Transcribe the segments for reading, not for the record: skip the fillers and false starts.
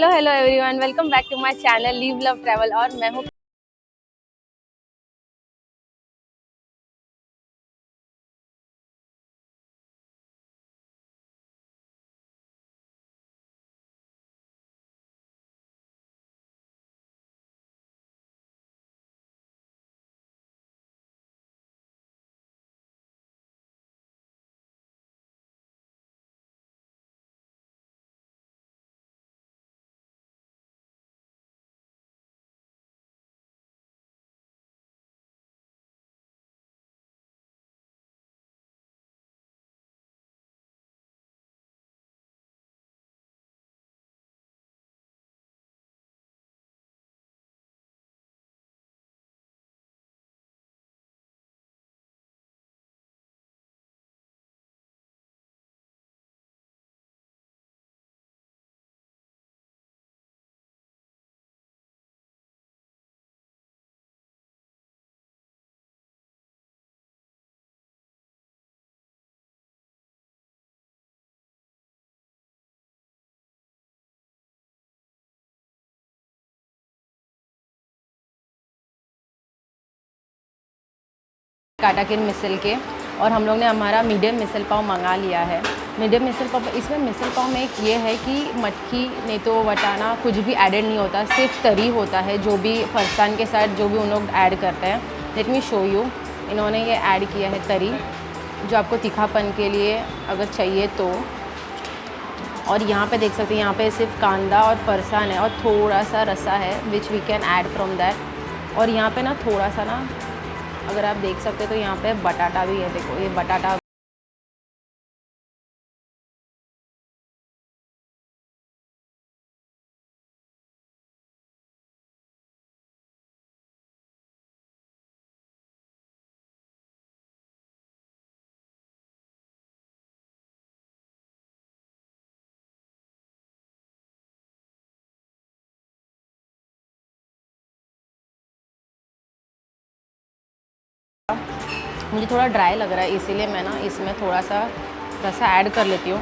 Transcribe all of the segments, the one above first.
Hello hello everyone, welcome back to my channel live love travel. और मैं हूँ काटाकिन मिसल के, और हम लोग ने हमारा मीडियम मिसल पाव मंगा लिया है। मीडियम मिसल पाव, इसमें मिसल पाव में एक ये है कि मटकी नहीं तो वटाना कुछ भी एडेड नहीं होता, सिर्फ तरी होता है जो भी फरसान के साथ जो भी उन लोग ऐड करते हैं। Late me show you. इन्होंने ये ऐड किया है तरी, जो आपको तीखापन के लिए अगर चाहिए तो। और यहाँ पे देख सकते हैं, यहाँ पे सिर्फ कांदा और फरसान है और थोड़ा सा रसा है which we can add from that. और यहाँ पे ना थोड़ा सा ना, अगर आप देख सकते हो तो यहाँ पे बटाटा भी है। देखो ये बटाटा। मुझे थोड़ा ड्राई लग रहा है, इसीलिए मैं ना इसमें थोड़ा सा रसा ऐड कर लेती हूँ।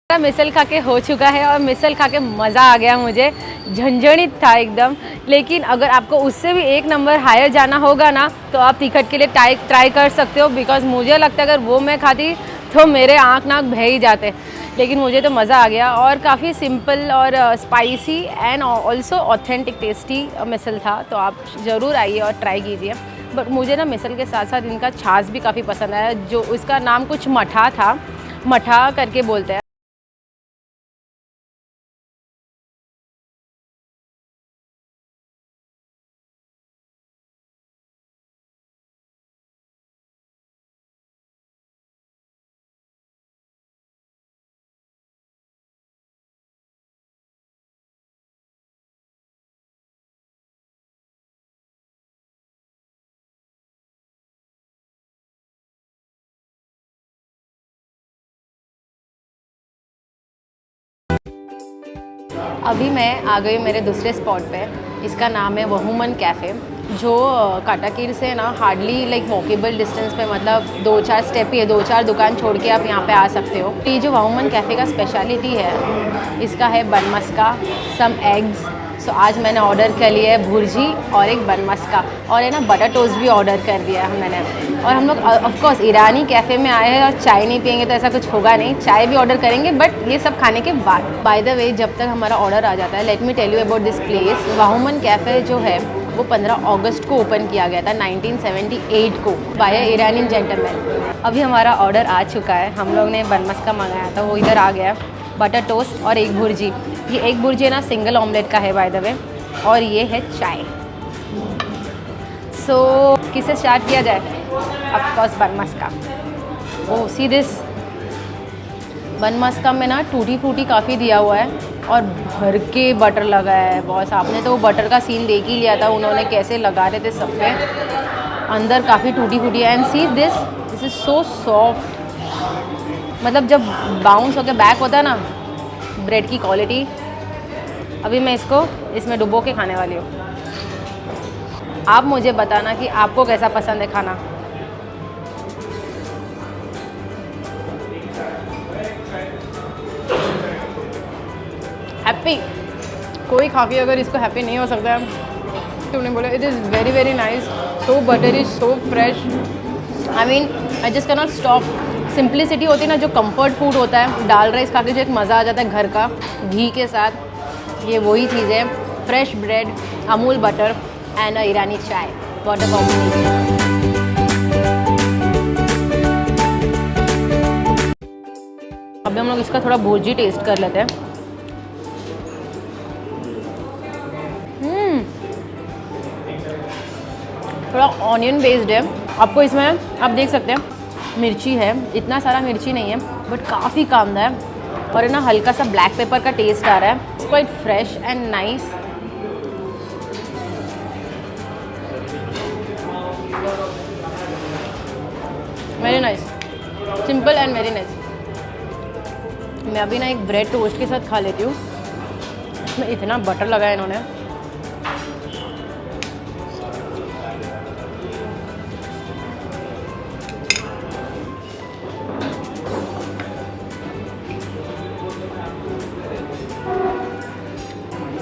मिसल खा के हो चुका है और मिसल खा के मज़ा आ गया मुझे, झंझणित था एकदम। लेकिन अगर आपको उससे भी एक नंबर हायर जाना होगा ना, तो आप तिखट के लिए ट्राई कर सकते हो। बिकॉज मुझे लगता है अगर वो मैं खाती तो मेरे आँख नाक बह ही जाते। लेकिन मुझे तो मज़ा आ गया और काफ़ी सिंपल और spicy and also authentic tasty misal था। तो आप ज़रूर आइए और ट्राई कीजिए। बट मुझे ना मिसल के साथ साथ इनका छाछ भी काफ़ी पसंद आया, जो उसका नाम कुछ मठा था, मठा करके बोलते हैं। अभी मैं आ गई मेरे दूसरे स्पॉट पे। इसका नाम है वहुमन कैफ़े, जो काटाकीर से ना हार्डली लाइक वॉकेबल डिस्टेंस पे, मतलब 2-4 स्टेप ही है, 2-4 दुकान छोड़ के आप यहाँ पे आ सकते हो। ये जो वहुमन कैफ़े का स्पेशलिटी है, इसका है बन मस्का, सम एग्स। सो आज मैंने ऑर्डर कर लिया है भुर्जी और एक बन मस्का, और है ना बटर टोस्ट भी ऑर्डर कर दिया है मैंने। और हम लोग ऑफकोर्स ईरानी कैफ़े में आए हैं और चाय नहीं पियेंगे तो ऐसा कुछ होगा नहीं, चाय भी ऑर्डर करेंगे बट ये सब खाने के बाद। बाय द वे, जब तक हमारा ऑर्डर आ जाता है, let me tell you about this place. Vohuman cafe जो है वो 15 अगस्त को ओपन किया गया था 1978 को बाय ईरानी जेंटलमैन। अभी हमारा ऑर्डर आ चुका है। हम लोग ने बन मस्का मंगाया था, वो इधर आ गया। बटर टोस्ट और एक भुर्जी। ये एक भुर्जी ना सिंगल ऑमलेट का है बाय द वे, और ये है चाय। सो किससे स्टार्ट किया जाए? ऑफ कोर्स बन मस्का। ओह सी दिस, बन मस्का में ना टूटी फ्रूटी काफ़ी दिया हुआ है और भर के बटर लगा है। बॉस आपने तो वो बटर का सीन देख ही लिया था, उन्होंने कैसे लगा रहे थे सब पे। अंदर काफ़ी टूटी फूटी है। And C this is so soft, मतलब जब बाउंस होकर बैक होता है ना ब्रेड की क्वालिटी। अभी मैं इसको इसमें डुबो के खाने वाली हूँ। आप मुझे बताना कि आपको कैसा पसंद है खाना। हैप्पी, कोई खा के अगर इसको हैप्पी नहीं हो सकता है। तुमने बोला it is very very nice, so buttery, so fresh. I mean I just can not stop. Simplicity होती है ना, जो कंफर्ट फूड होता है, दाल राइस खा के जो एक मज़ा आ जाता है घर का घी के साथ, ये वही चीज़ है। Fresh bread, Amul butter and Irani chai, what a combination. अभी हम लोग इसका थोड़ा भुर्जी टेस्ट कर लेते हैं। थोड़ा ऑनियन बेस्ड है। आपको इसमें आप देख सकते हैं मिर्ची है, इतना सारा मिर्ची नहीं है बट काफ़ी कामदा है, और है ना हल्का सा ब्लैक पेपर का टेस्ट आ रहा है। It's quite fresh and nice. Very nice, simple and very nice. मैं अभी ना एक ब्रेड टोस्ट के साथ खा लेती हूँ। इसमें इतना बटर लगाया इन्होंने।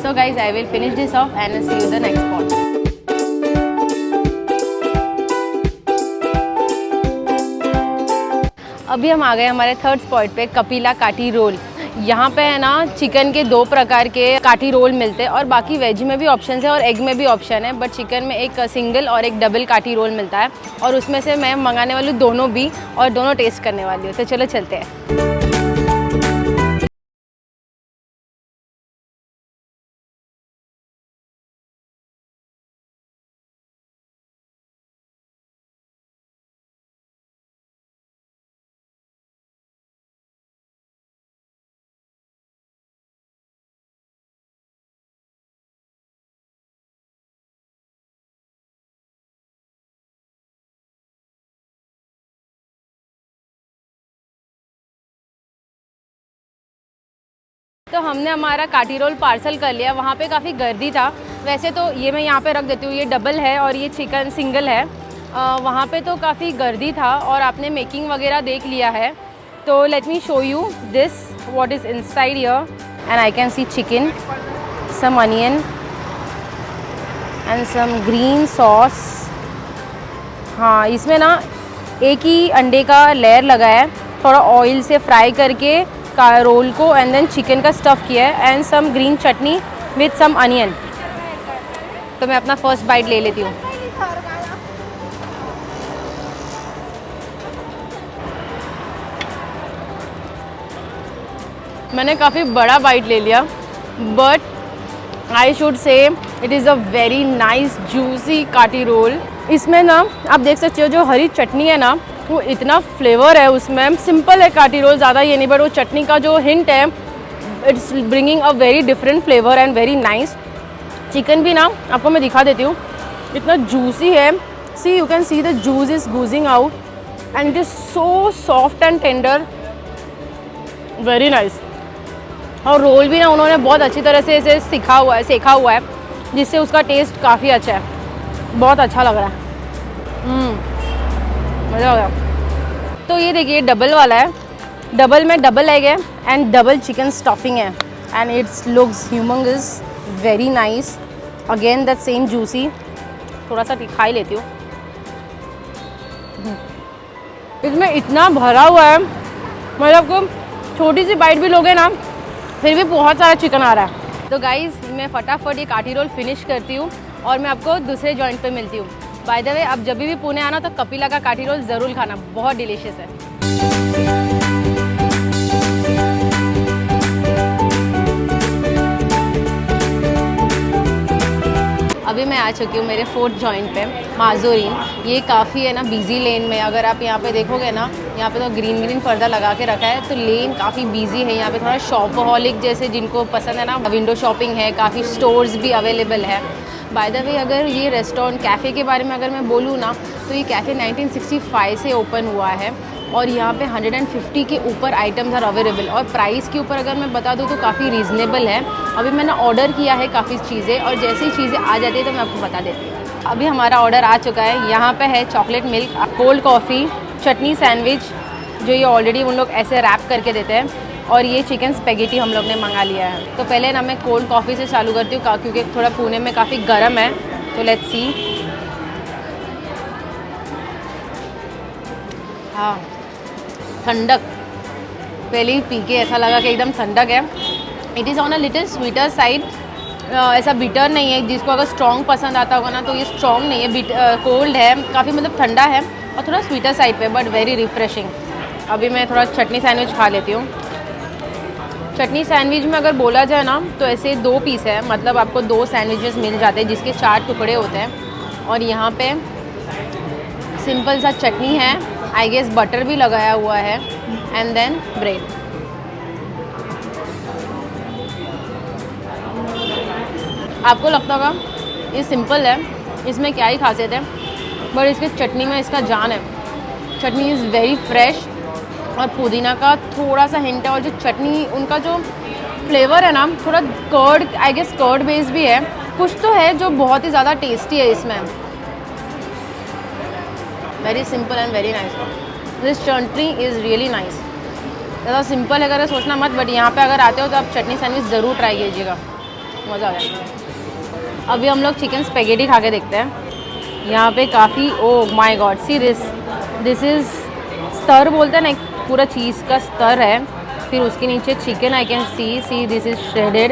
So guys, I will finish this off and see you the next spot. अभी हम आ गए हमारे थर्ड स्पॉट पे, कपिला काटी रोल। यहाँ पे है ना चिकन के 2 प्रकार के काटी रोल मिलते हैं, और बाकी वेज में भी ऑप्शन है और एग में भी ऑप्शन है, बट चिकन में एक सिंगल और एक डबल काटी रोल मिलता है, और उसमें से मैं मंगाने वाली हूँ दोनों भी, और दोनों टेस्ट करने वाली हूँ। तो चलो चलते हैं। तो हमने हमारा काटी रोल पार्सल कर लिया। वहाँ पे काफ़ी गर्दी था। वैसे तो ये मैं यहाँ पे रख देती हूँ, ये डबल है और ये चिकन सिंगल है। वहाँ पे तो काफ़ी गर्दी था और आपने मेकिंग वगैरह देख लिया है। तो let me show you this what is inside here, and I can see chicken, some onion and some green sauce. हाँ, इसमें ना एक ही अंडे का लेयर लगा है, थोड़ा ऑयल से फ्राई करके का रोल को, एंड देन चिकन का स्टफ़ किया है, and some green chutney with some onion. तो मैं अपना फर्स्ट बाइट ले लेती हूँ। मैंने काफ़ी बड़ा बाइट ले लिया, but I should say it is a very nice juicy काटी रोल। इसमें ना आप देख सकते हो जो हरी चटनी है ना, वो इतना फ्लेवर है उसमें। सिंपल है काटी रोल, ज़्यादा ये नहीं, बट वो चटनी का जो हिंट है, it's bringing a very different flavour and very nice. Chicken भी ना आपको मैं दिखा देती हूँ, इतना जूसी है। See you can see the juice is oozing out and it is so soft and tender, very nice. और रोल भी ना उन्होंने बहुत अच्छी तरह से इसे सेका हुआ है जिससे उसका टेस्ट काफ़ी अच्छा है, बहुत अच्छा लग रहा है। मज़ा आ गया। तो ये देखिए डबल वाला है, डबल में डबल एग है एंड डबल चिकन स्टफिंग है and it's looks humongous, very nice. Again that same juicy. थोड़ा सा खा ही लेती हूँ। इसमें इतना भरा हुआ है, मतलब को छोटी सी बाइट भी लोगे ना फिर भी बहुत सारा चिकन आ रहा है। तो गाइज़ मैं फटाफट ये काठी रोल फिनिश करती हूँ और मैं आपको दूसरे जॉइंट पे मिलती हूँ। बाय द वे आप जब भी पुणे आना तो कपिला का काठी रोल ज़रूर खाना, बहुत डिलीशियस है। अभी मैं आ चुकी हूँ मेरे 4th जॉइंट पे, माजोरीन। ये काफ़ी है ना बिजी लेन में, अगर आप यहाँ पे देखोगे ना, यहाँ पे तो ग्रीन पर्दा लगा के रखा है, तो लेन काफ़ी बिजी है। यहाँ पे थोड़ा शॉपहॉलिक जैसे जिनको पसंद है ना, विंडो शॉपिंग है, काफ़ी स्टोर्स भी अवेलेबल है। बाय द वे अगर ये रेस्टोरेंट कैफ़े के बारे में अगर मैं बोलूँ ना, तो ये कैफ़े 1965 से ओपन हुआ है और यहाँ पे 150 के ऊपर आइटम्स आर अवेलेबल। और प्राइस के ऊपर अगर मैं बता दूँ तो काफ़ी रीज़नेबल है। अभी मैंने ऑर्डर किया है काफ़ी चीज़ें और जैसे ही चीज़ें आ जाती है तो मैं आपको बता देती हूँ। अभी हमारा ऑर्डर आ चुका है। यहाँ पे है चॉकलेट मिल्क, कोल्ड कॉफ़ी, चटनी सैंडविच जो ये ऑलरेडी उन लोग ऐसे रैप करके देते हैं, और ये चिकन स्पेगेटी हम लोग ने मंगा लिया है। तो पहले ना मैं कोल्ड कॉफ़ी से चालू करती हूँ क्योंकि थोड़ा पुणे में काफ़ी गर्म है, तो लेट्स सी। हाँ, ठंडक पहले ही पी के ऐसा लगा कि एकदम ठंडक है। It is on a little sweeter side, ऐसा बिटर नहीं है। जिसको अगर स्ट्रॉन्ग पसंद आता होगा ना तो ये स्ट्रॉन्ग नहीं है, कोल्ड है, काफ़ी मतलब ठंडा है और थोड़ा स्वीटर साइड पे, बट वेरी रिफ्रेशिंग। अभी मैं थोड़ा चटनी सैंडविच खा लेती हूँ। चटनी सैंडविच में अगर बोला जाए ना तो ऐसे 2 पीस है, मतलब आपको 2 सैंडविचेस मिल जाते हैं जिसके 4 टुकड़े होते हैं। और यहाँ पे सिंपल सा चटनी है, आई गेस बटर भी लगाया हुआ है, एंड देन ब्रेड। आपको लगता होगा ये सिंपल है, इसमें क्या ही खासियत है, बट इसके चटनी में इसका जान है। चटनी इज़ वेरी फ्रेश और पुदीना का थोड़ा सा हिंट है, और जो चटनी उनका जो फ्लेवर है ना, थोड़ा curd, I guess curd base भी है, कुछ तो है जो बहुत ही ज़्यादा टेस्टी है इसमें। Very simple and very nice. This chutney is really nice. ज़्यादा सिंपल है अगर सोचना मत, बट यहाँ पे अगर आते हो तो आप चटनी सैंडविच ज़रूर ट्राई कीजिएगा, मज़ा आ गया। अभी हम लोग चिकन स्पेगेटी खा के देखते हैं। यहाँ पे काफ़ी, oh my god, see this is स्तर बोलते हैं ना, एक पूरा चीज़ का स्तर है, फिर उसके नीचे chicken I can see this is shredded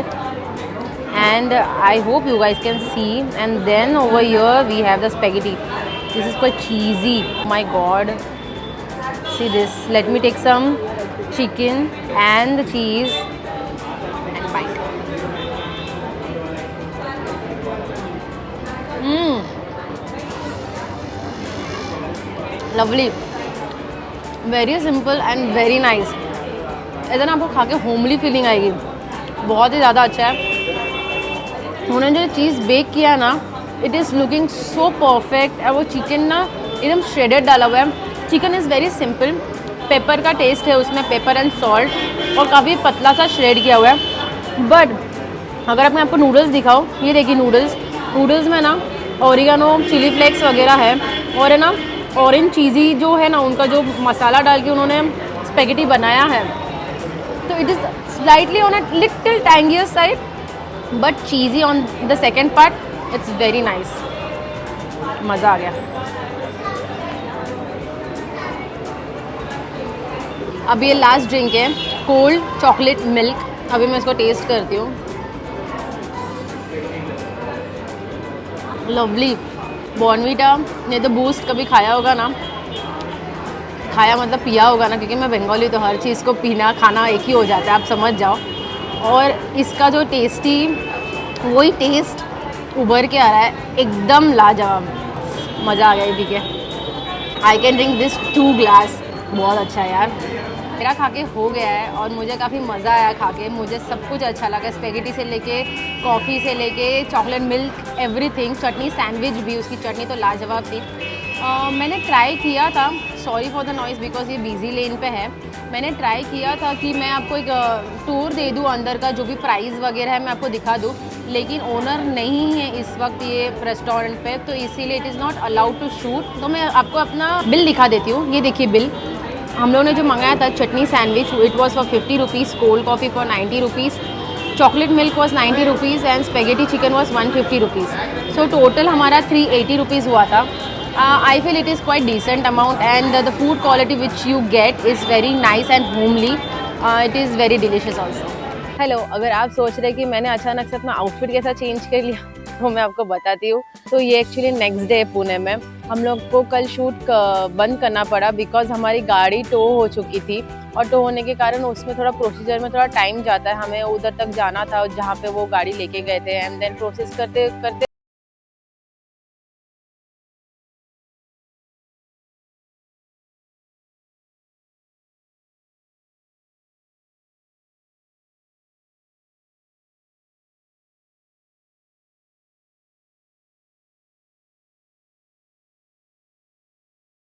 and I hope you guys can see, and then over here we have the spaghetti. This is quite cheesy, my god, see this. Let me take some chicken and the cheese and bite. Lovely, very simple and very nice. ऐसा ना आपको खा के homely feeling आएगी, बहुत ही ज़्यादा अच्छा है। उन्होंने जो चीज़ बेक किया है ना, it is looking so perfect. और वो चिकन ना एकदम श्रेडेड डाला हुआ है। Chicken is very simple, paper का टेस्ट है उसमें, पेपर एंड सॉल्ट, और काफ़ी पतला सा श्रेड किया हुआ है। बट अगर मैं आपको नूडल्स दिखाऊँ, ये देखिए नूडल्स में ना ओरिगानो, चिली फ्लेक्स वगैरह है, और है ना ऑरेंज चीज़ी जो है ना, उनका जो मसाला डाल के उन्होंने स्पेगेटी बनाया है, तो it is slightly on a little tangier side but cheesy on the second part. It's very nice, मज़ा आ गया। अब ये लास्ट ड्रिंक है, कोल्ड चॉकलेट मिल्क। अभी मैं इसको टेस्ट करती हूँ। लवली। बॉर्नवीटा नहीं तो बूस्ट कभी खाया होगा ना, खाया मतलब पिया होगा ना, क्योंकि मैं बंगाली तो हर चीज़ को पीना खाना एक ही हो जाता है, आप समझ जाओ। और इसका जो टेस्टी वही टेस्ट उभर के आ रहा है, एकदम लाजवाब, मज़ा आ गया ये पी के। I can drink this 2 glass, बहुत अच्छा है यार। मेरा खा के हो गया है और मुझे काफ़ी मज़ा आया खा के, मुझे सब कुछ अच्छा लगा, स्पेगेटी से लेके कॉफ़ी से लेके चॉकलेट मिल्क एवरीथिंग। चटनी सैंडविच भी, उसकी चटनी तो लाजवाब थी। मैंने ट्राई किया था, sorry for the noise because ये बिज़ी लेन पे है। मैंने ट्राई किया था कि मैं आपको एक टूर दे दूँ अंदर का, जो भी प्राइस वगैरह है मैं आपको दिखा दूँ, लेकिन ओनर नहीं है इस वक्त ये रेस्टोरेंट पे, तो इसीलिए it is not allowed to shoot. तो मैं आपको अपना बिल दिखा देती हूँ। ये देखिए बिल, हम लोगों ने जो मंगाया था chutney sandwich, it was for 50 rupees, cold coffee for 90 rupees, chocolate milk was 90 rupees and spaghetti chicken was 150 rupees. So total हमारा 380 रुपीज़ हुआ था। I feel it is quite decent amount and the food quality which you get is very nice and homely. It is very delicious also. Hello, अगर आप सोच रहे हैं कि मैंने अचानक से अपना आउटफिट कैसा चेंज कर लिया तो मैं आपको बताती हूँ। तो ये एक्चुअली नेक्स्ट डे पुणे में हम लोग को कल शूट बंद करना पड़ा बिकॉज हमारी गाड़ी टो हो चुकी थी, और टो होने के कारण उसमें थोड़ा प्रोसीजर में थोड़ा टाइम जाता है। हमें उधर तक जाना था जहाँ पे वो गाड़ी लेके गए थे, एंड देन प्रोसेस करते करते